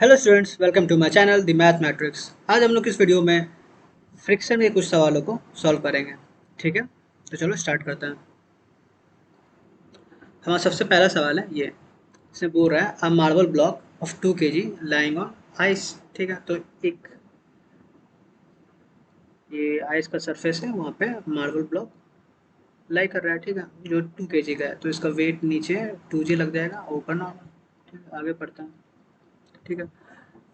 Hello students, welcome to my channel the math matrix. आज हम लोग इस वीडियो में फ्रिक्शन के कुछ सवालों को सॉल्व करेंगे। ठीक है, तो चलो स्टार्ट करते हैं। हमारा सबसे पहला सवाल है ये। इसमें बोल रहा है a marble block of 2 kg lying on ice. ठीक है, तो एक ये आइस का सरफेस है, वहाँ पे मार्बल ब्लॉक लाई कर रहा है। ठीक है, जो 2 kg का है, तो इसका वेट नीचे 2g लग जाएगा, ऊपर नॉर्मल। ठीक है, आगे पढ़ते हैं। ठीक है,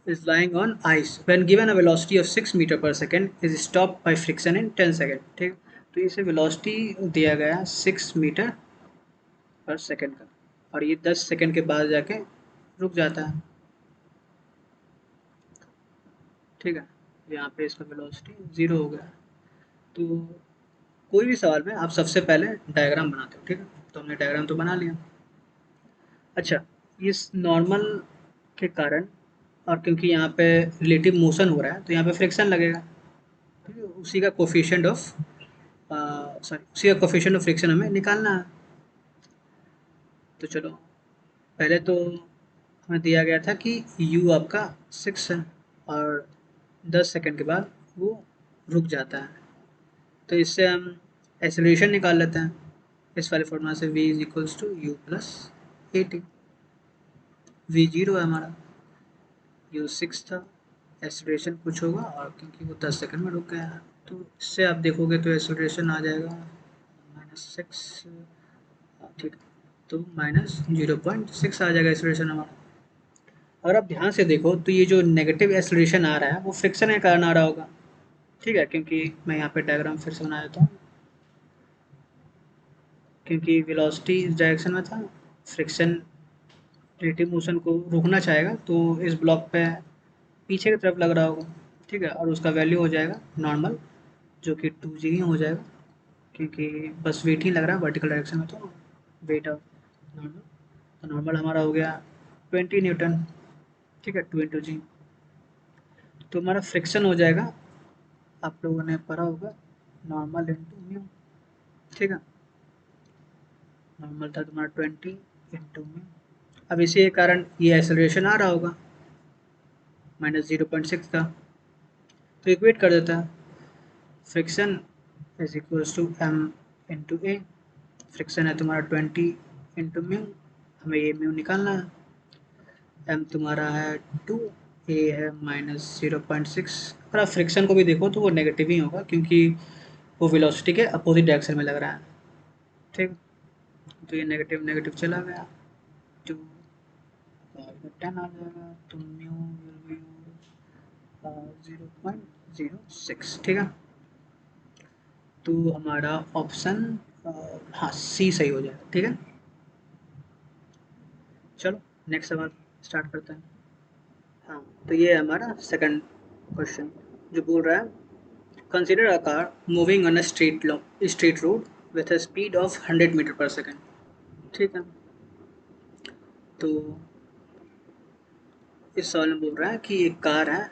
is lying on ice when given a velocity of 6 meter per second is stopped by friction in 10 second। ठीक, तो इसे वेलोसिटी दिया गया 6 मीटर पर सेकंड का, और ये 10 सेकंड के बाद जाके रुक जाता है। ठीक है, यहाँ पे इसका वेलोसिटी ज़ीरो हो गया। तो कोई भी सवाल में आप सबसे पहले डायग्राम बनाते हो। ठीक है, तो हमने डायग्राम तो बना लिया। अच्छा, इस नॉर्मल के कारण, और क्योंकि यहाँ पे रिलेटिव मोशन हो रहा है, तो यहाँ पे फ्रिक्शन लगेगा। ठीक है, उसी का कोफिशिएंट ऑफ सॉरी उसी का कोफिशिएंट ऑफ फ्रिक्शन हमें निकालना है। तो चलो, पहले तो हमें दिया गया था कि u आपका 6 है, और 10 सेकंड के बाद वो रुक जाता है। तो इससे हम एक्सेलरेशन निकाल लेते हैं इस वाले फॉर्मूला से। v is equals to u plus a t. V zero है हमारा, यू 6 था, एक्सेलरेशन कुछ होगा, और क्योंकि वो 10 सेकंड में रुक गया है, तो इससे आप देखोगे तो एक्सेलरेशन आ जाएगा -6। ठीक है, तो -0.6 आ जाएगा एक्सेलरेशन हमारा। और अब ध्यान से देखो तो ये जो नेगेटिव एक्सेलरेशन आ रहा है वो फ्रिक्शन के कारण आ रहा होगा। ठीक है, क्योंकि मैं यहाँ पे डायग्राम फिर से बना देता हूँ। क्योंकि वेलोसिटी इस डायरेक्शन में था, फ्रिक्शन रिलेटिव मोशन को रोकना चाहेगा, तो इस ब्लॉक पे पीछे की तरफ लग रहा होगा। ठीक है, और उसका वैल्यू हो जाएगा नॉर्मल, जो कि 2g ही हो जाएगा, क्योंकि बस वेट ही लग रहा है वर्टिकल डायरेक्शन में, तो वेट ऑफ नॉर्मल। तो नॉर्मल हमारा हो गया 20 न्यूटन। ठीक है, 2 × जी। तो हमारा फ्रिक्शन हो जाएगा, आप लोगों ने पढ़ा होगा, नॉर्मल इंटू म्यू। ठीक है, नॉर्मल था तुम्हारा 20 × म्यू। अब इसी के कारण ये एक्सेलरेशन आ रहा होगा -0.6 का। तो इक्वेट कर देता है, friction is equals to M into a. Friction है तुम्हारा 20 × म्यू, हमें ये म्यू निकालना है। एम तुम्हारा है 2, ए है -0.6। और आप फ्रिक्शन को भी देखो तो वो नेगेटिव ही होगा, क्योंकि वो वेलोसिटी के अपोजिट डायरेक्शन में लग रहा है। ठीक, तो ये नेगेटिव नेगेटिव चला गया, तो 10 आ जाएगा, तो म्यू विल बी 0.06। ठीक है, तो हमारा ऑप्शन हाँ सी सही हो जाएगा। ठीक है, चलो नेक्स्ट सवाल स्टार्ट करते हैं। हाँ, तो ये है हमारा सेकंड क्वेश्चन, जो बोल रहा है consider a car moving on a straight road with a speed of 100 metre per second. ठीक है, तो इस सवाल में बोल रहा है कि एक कार है,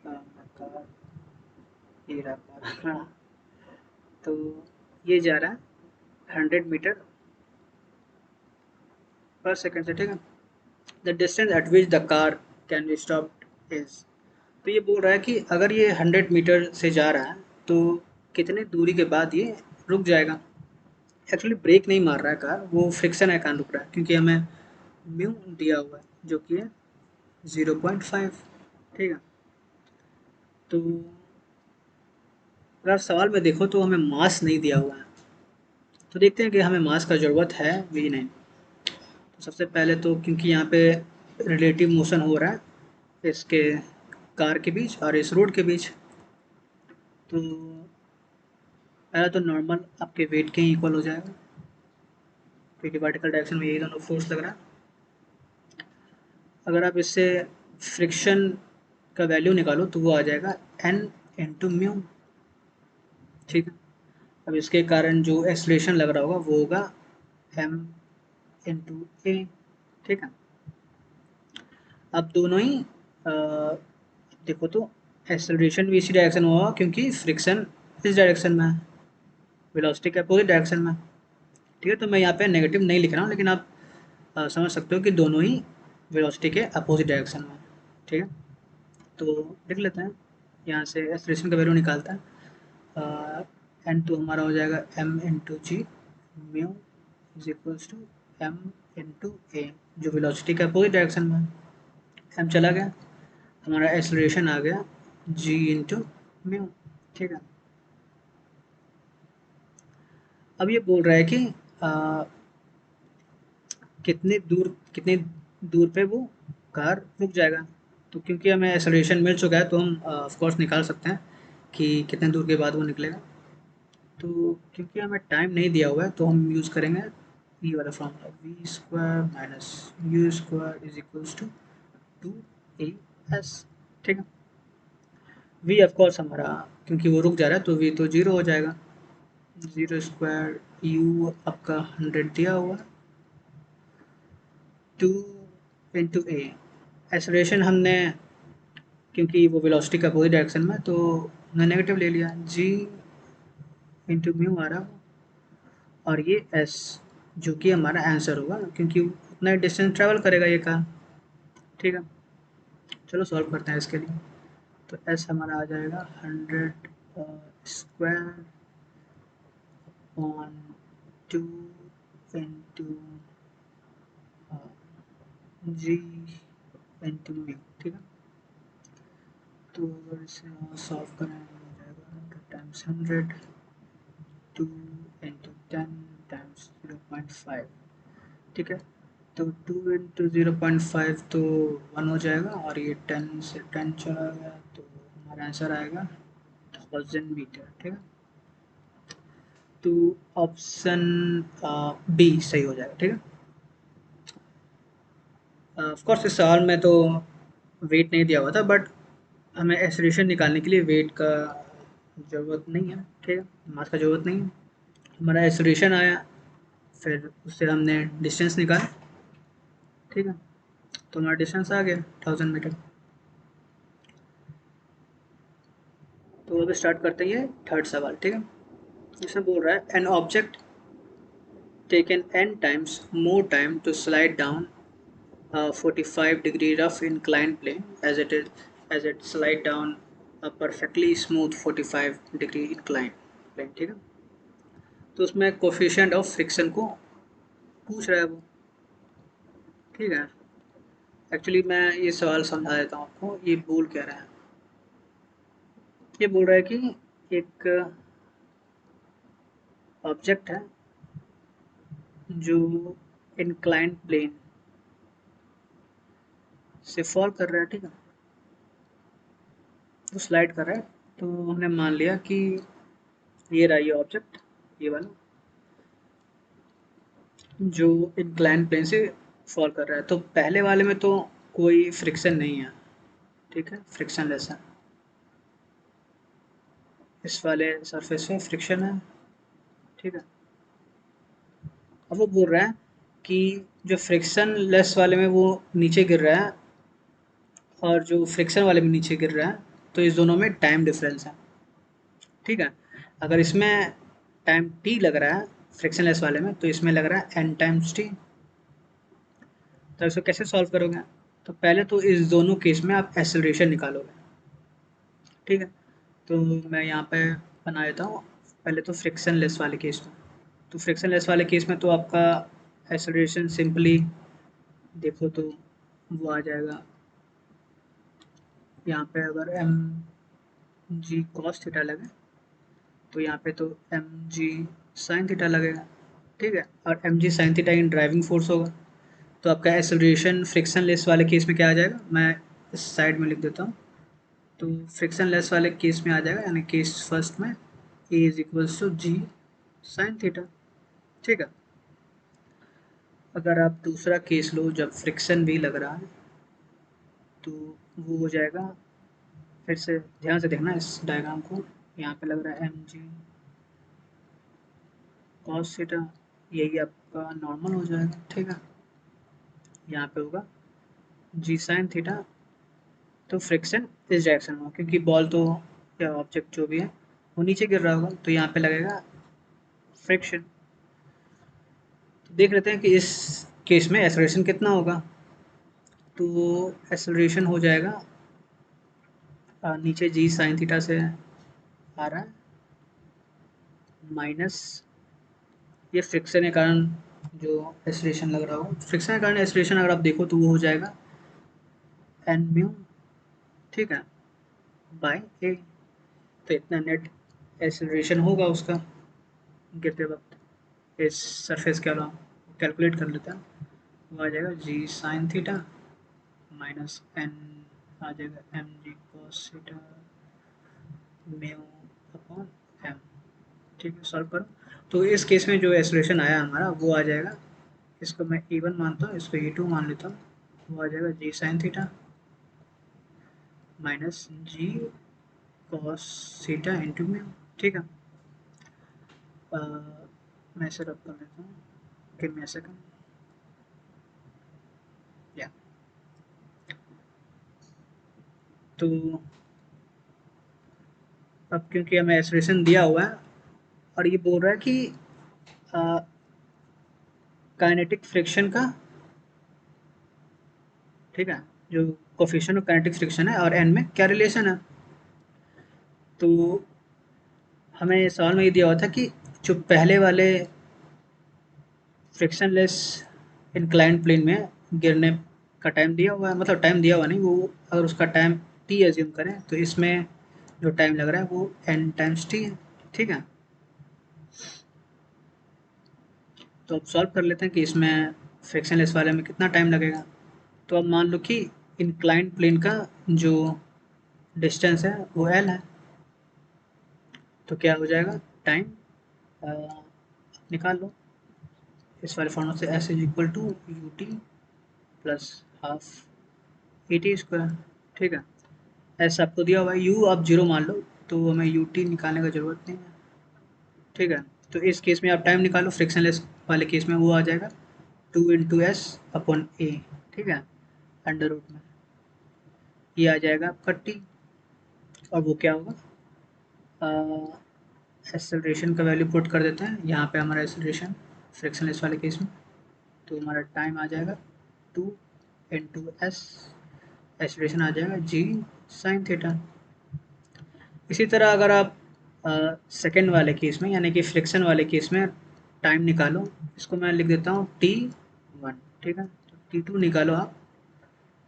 कार, ये रहा कार, हाँ, तो ये जा रहा है 100 मीटर पर सेकंड से। ठीक है, the distance eight which the car can be stopped is. तो ये बोल रहा है कि अगर ये 100 मीटर से जा रहा है, तो कितने दूरी के बाद ये रुक जाएगा। एक्चुअली ब्रेक नहीं मार रहा है कार, वो फ्रिक्शन है कारण रुक रहा है, क्योंकि हमें म्यू दिया हुआ है जो कि है 0.5। ठीक है, तो अगर सवाल में देखो तो हमें मास नहीं दिया हुआ है, तो देखते हैं कि हमें मास का ज़रूरत है भी नहीं। तो सबसे पहले तो क्योंकि यहाँ पे रिलेटिव मोशन हो रहा है इसके कार के बीच और इस रोड के बीच, तो पहला तो नॉर्मल आपके वेट के इक्वल हो जाएगा, क्योंकि वर्टिकल डायरेक्शन में यही दोनों फोर्स लग रहा है। अगर आप इससे फ्रिक्शन का वैल्यू निकालो तो वो आ जाएगा n इंटू म्यू। ठीक है, अब इसके कारण जो एक्सलेशन लग रहा होगा वो होगा m इंटू ए। ठीक है, अब दोनों ही देखो तो एक्सेलरेशन भी इसी डायरेक्शन में होगा, क्योंकि फ्रिक्शन इस डायरेक्शन में है, वेलोसिटी के अपोजिट डायरेक्शन में। ठीक है, तो मैं यहाँ पे नेगेटिव नहीं लिख रहा हूँ, लेकिन आप समझ सकते हो कि दोनों ही वेलोसिटी के अपोजिट डायरेक्शन में। ठीक है, तो देख लेते हैं यहाँ से एक्सलेशन का वैल्यू निकालता है। एन टू हमारा हो जाएगा M into G mu is equals to M into A, जो वेलोसिटी का अपोजिट डायरेक्शन में है। एम चला गया, हमारा एक्सलरेशन आ गया जी इंटू म्यू। ठीक है, अब ये बोल रहा है कि आ, कितने दूर पे वो कार रुक जाएगा। तो क्योंकि हमें एक्सेलरेशन मिल चुका है तो हम ऑफ कोर्स निकाल सकते हैं कि कितने दूर के बाद वो निकलेगा। तो क्योंकि हमें टाइम नहीं दिया हुआ है तो हम यूज़ करेंगे ये वाला formula, v square minus u square is equals to 2 a s. ठीक है, वी ऑफ कोर्स हमारा क्योंकि वो रुक जा रहा है तो वी तो जीरो हो जाएगा, जीरो स्क्वायर यू आपका 100 दिया हुआ, 2 इंटू ए। एक्सेलरेशन हमने क्योंकि वो वेलोसिटी का अपोजिट डायरेक्शन में तो हमने नेगेटिव ले लिया, जी इंटू म्यू आ रहा, और ये एस जो कि हमारा आंसर होगा क्योंकि उतना डिस्टेंस ट्रैवल करेगा ये कार। ठीक है, चलो सॉल्व करते हैं इसके लिए। तो एस हमारा आ जाएगा 100 square on 2 into g into mu. ठीक है, तो अगर इसे सॉल्व करें हो जाएगा 100 टाइम्स 100 2 इंटू 10 टाइम्स 0.5। ठीक है, तो 2 इंटू 0.5 तो 1 हो जाएगा, और ये 10 से 10 चला गया तो हमारा आंसर आएगा 1000 मीटर। ठीक है, तो ऑप्शन बी सही हो जाएगा। ठीक है, ऑफ कोर्स इस सवाल में तो वेट नहीं दिया हुआ था, बट हमें एक्सेलरेशन निकालने के लिए वेट का ज़रूरत नहीं है। ठीक है, मास का ज़रूरत नहीं है, हमारा एक्सेलरेशन आया फिर उससे हमने डिस्टेंस निकाला। ठीक है, तो हमारा डिस्टेंस आ गया 1000 मीटर। तो अब स्टार्ट करते हैं ये थर्ड सवाल। ठीक है, इसमें बोल रहा है an object taken n times more time to slide down a 45 degree rough inclined plane as it slide down a perfectly smooth 45 degree inclined plane। ठीक है, तो उसमें कोफिशिएंट ऑफ फ्रिक्शन को पूछ रहा है वो। ठीक है, एक्चुअली मैं ये सवाल समझा देता हूँ आपको, ये बोल क्या रहा है। ये बोल रहा है कि एक ऑब्जेक्ट है जो इंक्लाइंड प्लेन से फॉल कर रहा है। ठीक है, तो स्लाइड कर रहा है, तो हमने मान लिया कि ये रहा ये ऑब्जेक्ट, ये वाला जो इंक्लाइन प्लेन से फॉल कर रहा है। तो पहले वाले में तो कोई फ्रिक्शन नहीं है। ठीक है, फ्रिक्शन लेस है, इस वाले सरफेस पे फ्रिक्शन है। ठीक है, अब वो बोल रहा है कि जो फ्रिक्शन लेस वाले में वो नीचे गिर रहा है और जो फ्रिक्शन वाले में नीचे गिर रहा है, तो इस दोनों में टाइम डिफरेंस है। ठीक है, अगर इसमें टाइम टी लग रहा है फ्रिक्शन लेस वाले में, तो इसमें लग रहा है एन टाइम्स टी। तो इसको कैसे सॉल्व करोगे? तो पहले तो इस दोनों केस में आप एक्सेलरेशन निकालोगे। ठीक है, तो मैं यहाँ पे बना देता हूँ पहले तो फ्रिक्शन लेस वाले केस में। तो फ्रिक्शन लेस वाले केस में तो आपका एक्सेलरेशन सिंपली देखो तो वो आ जाएगा, यहाँ पे अगर एम जी कॉस थीटा लगे तो यहाँ पे तो एम जी साइन थीटा लगेगा। ठीक है, और m g sine theta in driving force होगा। तो आपका एक्सेलरेशन फ्रिक्शन लेस वाले केस में क्या आ जाएगा, मैं इस साइड में लिख देता हूँ। तो फ्रिक्शन लेस वाले केस में आ जाएगा, यानी केस फर्स्ट में A is equals to G sine theta. ठीक है, अगर आप दूसरा केस लो जब फ्रिक्शन भी लग रहा है तो वो हो जाएगा, फिर से ध्यान से देखना इस डायग्राम को, यहाँ पे लग रहा है एम जी कॉस थीटा, यही आपका नॉर्मल हो जाएगा। ठीक है, यहाँ पे होगा जी साइन थीटा। तो फ्रिक्शन इस डायरेक्शन में, क्योंकि बॉल तो या ऑब्जेक्ट जो भी है वो नीचे गिर रहा होगा, तो यहाँ पे लगेगा फ्रिक्शन। तो देख लेते हैं कि इस केस में एक्सेलरेशन कितना होगा। तो एक्सेलरेशन हो जाएगा नीचे जी साइन थीटा से आ रहा है माइनस ये फ्रिक्शन के कारण जो एक्सेलरेशन लग रहा हो, फ्रिक्शन के कारण एक्सेलरेशन अगर आप देखो तो वो हो जाएगा एन म्यू, ठीक है, बाय ए। तो इतना नेट एक्सेलरेशन होगा उसका गिरते वक्त इस सरफेस के अलावा कैलकुलेट कर लेते हैं। वो आ जाएगा g sine theta minus N आ जाएगा एम जी cos theta mu upon m. ठीक है, सॉल्व करो। तो इस केस में जो एक्सेलरेशन आया हमारा वो आ जाएगा, इसको मैं E1 मानता हूँ, इसको E2 मान लेता हूँ। वो आ जाएगा जी साइन थीटा माइनस जी कॉस थीटा इंटू म्यू। ठीक है, मैं इसे रब कर लेता हूँ, गिव मी अ सेकंड। या तो अब क्योंकि हमें एक्सेलरेशन दिया हुआ है और ये बोल रहा है कि काइनेटिक फ्रिक्शन का, ठीक है, जो कोफिशिएंट ऑफ काइनेटिक फ्रिक्शन है और एन में क्या रिलेशन है। तो हमें सवाल में ये दिया हुआ था कि जो पहले वाले फ्रिक्शनलेस इंक्लाइंड प्लेन में गिरने का टाइम दिया हुआ है, मतलब टाइम दिया हुआ नहीं, वो अगर उसका टाइम टी एज्यूम करें तो इसमें जो टाइम लग रहा है वो एन टाइम्स टी है। ठीक है, तो अब सॉल्व कर लेते हैं कि इसमें फ्रिक्शनलेस वाले में कितना टाइम लगेगा। तो अब मान लो कि इंक्लाइंड प्लेन का जो डिस्टेंस है वो एल है, तो क्या हो जाएगा टाइम, निकाल लो इस वाले फॉर्मूला से, s is equal to u t plus half a t square. ठीक है, एस आपको दिया हुआ है, यू आप जीरो मान लो, तो हमें यू टी निकालने का ज़रूरत नहीं है। ठीक है, तो इस केस में आप टाइम निकालो, फ्रिक्शनलेस वाले केस में वो आ जाएगा टू इंटू एस अपॉन ए। ठीक है, अंडर रूट में ये आ जाएगा आपका टी, और वो क्या होगा, एक्सेलरेशन का वैल्यू पुट कर देते हैं यहाँ पे, हमारा एक्सेलरेशन फ्रिक्शनलेस वाले केस में, तो हमारा टाइम आ जाएगा टू इंटू एस, एक्सेलरेशन आ जाएगा जी साइन थीटा। इसी तरह अगर आप सेकेंड वाले केस में यानी कि फ्रिक्शन वाले केस में टाइम निकालो, इसको मैं लिख देता हूँ टी वन। ठीक है, तो टी टू निकालो आप,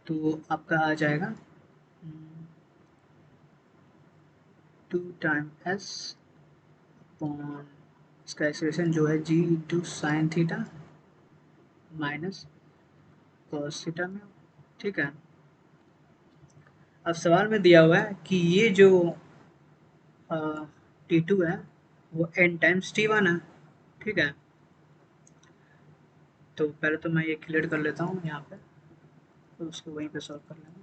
तो आपका आ जाएगा टू टाइम एस अपॉन इसका एक्सेलरेशन जो है G into sine theta minus cos theta में। ठीक है, अब सवाल में दिया हुआ है कि ये जो टी टू है वो एन टाइम्स टी वन है। ठीक है, तो पहले तो मैं ये क्लियर कर लेता हूँ यहाँ पे, तो उसको वहीं पे सॉल्व कर लेंगे।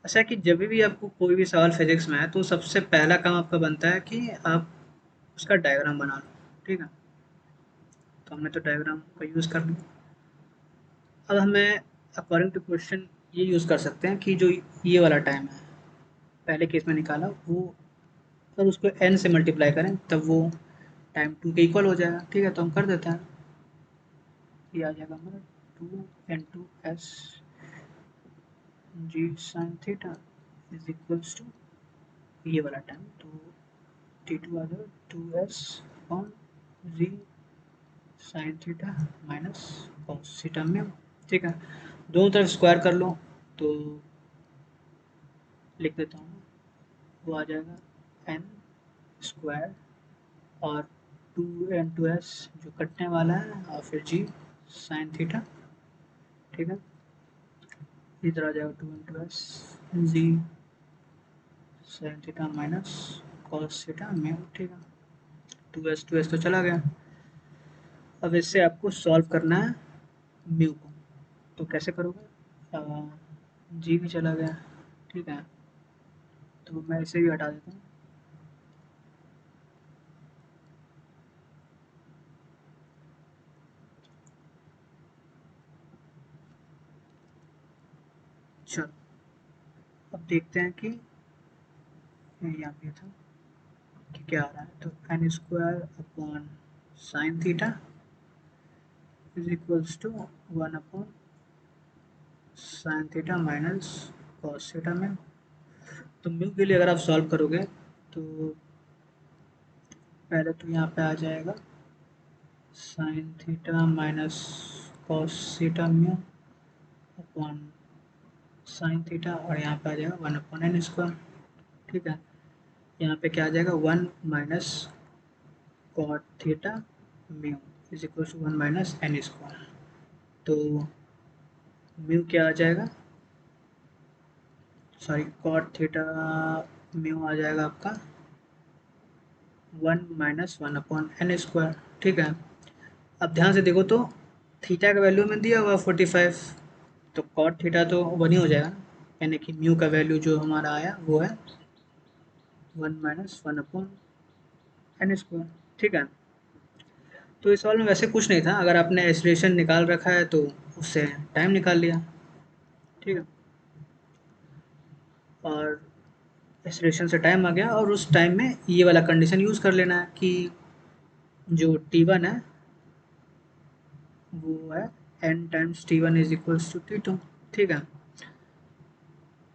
अच्छा कि जब भी आपको कोई भी सवाल फिजिक्स में है तो सबसे पहला काम आपका बनता है कि आप उसका डायग्राम बना लो। ठीक है, तो हमने तो डायग्राम का यूज़ कर लिया। अब हमें अकॉर्डिंग टू क्वेश्चन ये यूज़ कर सकते हैं कि जो ये वाला टाइम है पहले केस में निकाला, वो अगर उसको n से मल्टीप्लाई करें तब वो टाइम टू के इक्वल हो जाएगा। ठीक है, तो हम कर देते हैं, ये आ जाएगा हमारा two N two S G sine theta is equals to ये वाला टाइम, तो टी टू आ जाएगा two S on G sine theta minus cos theta में। ठीक है, दोनों तरफ स्क्वायर कर लो, तो लिख देता हूँ, वो आ जाएगा एन स्क्वायर और टू एन टू एस जो कटने वाला है और फिर जी साइन थीटा। ठीक है, इधर आ जाएगा two into S G sine theta minus cos theta में। ठीक है, टू एस तो चला गया। अब इससे आपको सॉल्व करना है म्यू को, तो कैसे करोगे, जी भी चला गया। ठीक है, तो मैं इसे भी हटा देता हूँ। चलो अब देखते हैं कि यहाँ पे था कि क्या आ रहा है, तो N square upon sine theta is equals to 1 upon sine theta minus cos theta में। तो म्यू के लिए अगर आप सॉल्व करोगे तो पहले तो यहाँ पे आ जाएगा sign theta minus cos theta mu upon sine theta, और यहाँ पे आ जाएगा 1 अपॉन एन स्क्वायर। ठीक है, यहाँ पे क्या आ जाएगा 1 minus cot theta mu is equal to 1 minus N square. तो म्यू क्या आ जाएगा, सॉरी कॉट थीटा म्यू आ जाएगा आपका 1 माइनस 1 अपॉन एन स्क्वायर। ठीक है, अब ध्यान से देखो तो थीटा का वैल्यू में दिया हुआ 45, तो कॉट थीटा तो 1 ही हो जाएगा, यानी कि म्यू का वैल्यू जो हमारा आया वो है 1 माइनस 1 अपॉन एन स्क्वायर। ठीक है, तो इस सवाल में वैसे कुछ नहीं था, अगर आपने एक्सप्रेशन निकाल रखा है तो उससे टाइम निकाल लिया। ठीक है, और एक्सप्रेशन से टाइम आ गया, और उस टाइम में ये वाला कंडीशन यूज़ कर लेना है कि जो T1 है वो है n times T1 is equals to T2। ठीक है,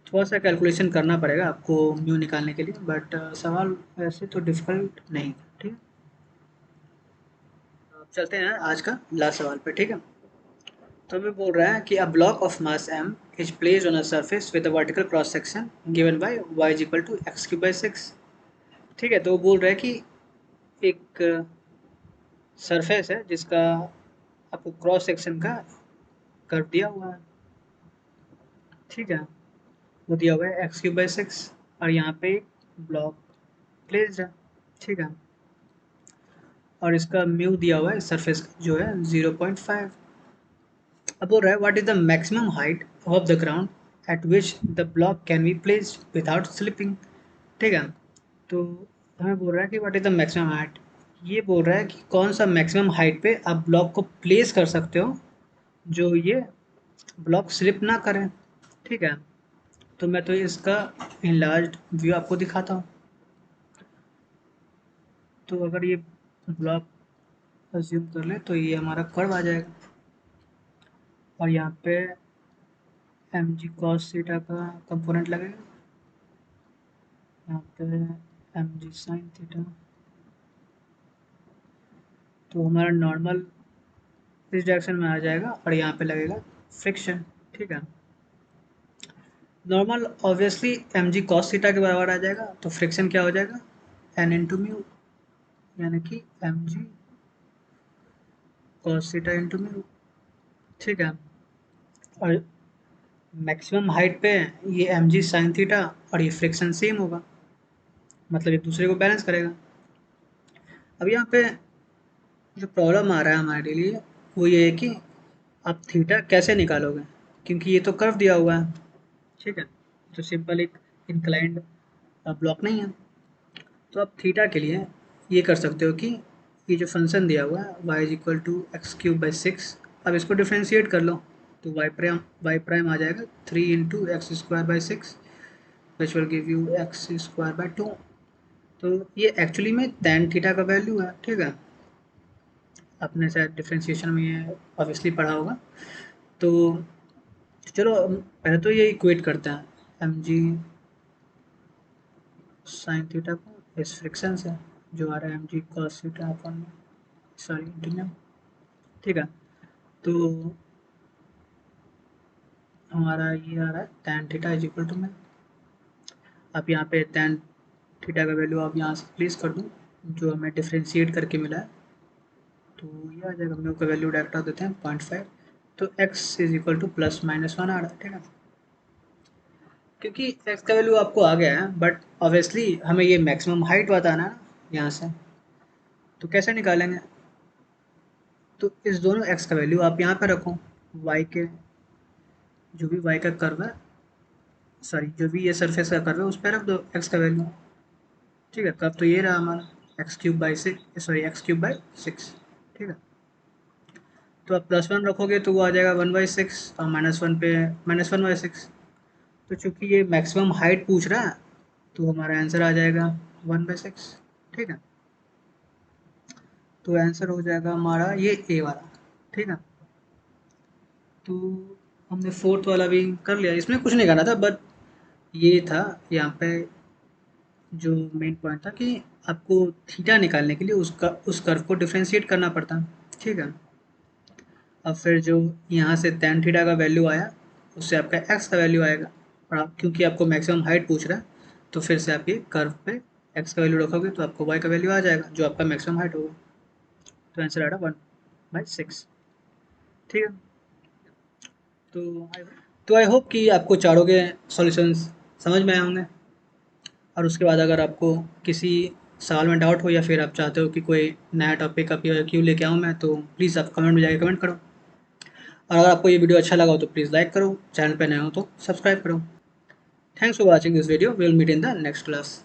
थोड़ा सा कैलकुलेशन करना पड़ेगा आपको म्यू निकालने के लिए, बट सवाल वैसे तो डिफ़िकल्ट नहीं। ठीक है, अब चलते हैं आज का लास्ट सवाल पे। ठीक है, तो हमें बोल रहा है कि a block of mass m is placed on a surface with a vertical cross section given by y is equal to x cube by 6। ठीक है, तो वो बोल रहा है कि एक सरफेस है जिसका आपको क्रॉस सेक्शन का कर्व दिया हुआ है। ठीक है, वो दिया हुआ है एक्स क्यूब बाई 6, और यहाँ पे एक ब्लॉक प्लेस्ड है। ठीक है, और इसका म्यू दिया हुआ है सरफेस जो है 0.5। अब बोल रहा है what is the maximum height of the ground at which the block can be placed without slipping. ठीक है, तो हमें बोल रहा है कि what is the maximum height, ये बोल रहा है कि कौन सा मैक्सिमम हाइट पे आप ब्लॉक को प्लेस कर सकते हो जो ये ब्लॉक स्लिप ना करें। ठीक है, तो मैं तो इसका इनलार्ज्ड व्यू आपको दिखाता हूँ। तो अगर ये ब्लॉक अज्यूम कर ले तो ये हमारा कर्व आ जाएगा, और यहाँ पे एम जी कॉस थीटा का कंपोनेंट लगेगा, यहाँ पे एम जी साइन थीटा। तो हमारा नॉर्मल इस डायरेक्शन में आ जाएगा, और यहाँ पे लगेगा फ्रिक्शन। ठीक है, नॉर्मल ऑब्वियसली एम जी कॉस थीटा के बराबर आ जाएगा, तो फ्रिक्शन क्या हो जाएगा एन इंटू म्यू, यानी कि एम जी कॉस थीटा इंटू म्यू। ठीक है, और मैक्सिमम हाइट पे ये एम जी साइन थीटा और ये फ्रिक्शन सेम होगा, मतलब एक दूसरे को बैलेंस करेगा। अब यहाँ पे जो प्रॉब्लम आ रहा है हमारे लिए वो ये है कि आप थीटा कैसे निकालोगे, क्योंकि ये तो कर्व दिया हुआ है। ठीक है, तो सिंपल एक इंक्लाइंड ब्लॉक नहीं है। तो आप थीटा के लिए ये कर सकते हो कि ये जो फंक्शन दिया हुआ है y is equal to x cube by 6, अब इसको डिफ्रेंशिएट कर लो, तो वाई प्राइम आ जाएगा 3 into x square by 6 which will give you x square by 2। तो ये एक्चुअली में tan थीटा का वैल्यू है। ठीक है, आपने शायद डिफ्रेंशिएशन में ये ऑब्वियसली पढ़ा होगा। तो चलो पहले तो ये इक्वेट करते हैं एम जी साइन थीटा को इस फ्रिक्शन से, जो आ रहा है एम जी कॉस थीटा अपन, सॉरी इंटीग्रल। ठीक है, तो हमारा ये आ रहा है tan theta is equal to में, आप यहाँ पे tan थीटा का वैल्यू आप यहाँ से प्लेस कर दो जो हमें डिफ्रेंशिएट करके मिला है, तो ये आ जाएगा म्यू का वैल्यू डायरेक्ट रख देते हैं 0.5, तो x is equal two plus minus 1 आ रहा है। ठीक है, क्योंकि x का वैल्यू आपको आ गया है, बट ऑब्वियसली हमें ये मैक्सिमम हाइट बताना है यहाँ से, तो कैसे निकालेंगे, तो इस दोनों x का वैल्यू आप यहाँ पे रखो, y के जो भी y का कर्व है, सॉरी जो भी ये सरफेस का कर्व है उस पर रख दो x का वैल्यू। ठीक है, कर्व तो ये रहा हमारा x cube by 6, sorry x cube by 6। ठीक है, तो आप +1 रखोगे तो वो आ जाएगा 1/6, और -1 पे -1/6। तो चूंकि ये मैक्सिमम हाइट पूछ रहा है तो हमारा आंसर आ जाएगा 1/6। ठीक है, तो आंसर हो जाएगा हमारा ये ए वाला। ठीक है। तो हमने फोर्थ वाला भी कर लिया, इसमें कुछ नहीं करना था, बट ये था यहाँ पे जो मेन पॉइंट था कि आपको थीटा निकालने के लिए उस कर्व को डिफरेंशिएट करना पड़ता। ठीक है। अब फिर जो यहाँ से tan थीटा का वैल्यू आया, उससे आपका x का वैल्यू आएगा, और आप क्योंकि आपको मैक्सिमम हाइट पूछ रहा है, तो फिर से आप ये कर्व पे x का वैल्यू रखोगे तो आपको y का वैल्यू आ जाएगा जो आपका मैक्सिमम हाइट होगा। तो आंसर आएगा 1/6। ठीक है। तो आई होप कि आपको चारों के सॉल्यूशंस समझ में आए होंगे। और उसके बाद अगर आपको किसी सवाल में डाउट हो या फिर आप चाहते हो कि कोई नया टॉपिक आप क्यों लेके आऊँ मैं, तो प्लीज़ आप कमेंट में जाके कमेंट करो। और अगर आपको ये वीडियो अच्छा लगा हो तो प्लीज़ लाइक करो, चैनल पे नए हो तो सब्सक्राइब करो। Thanks for watching this video, we will meet in the next class.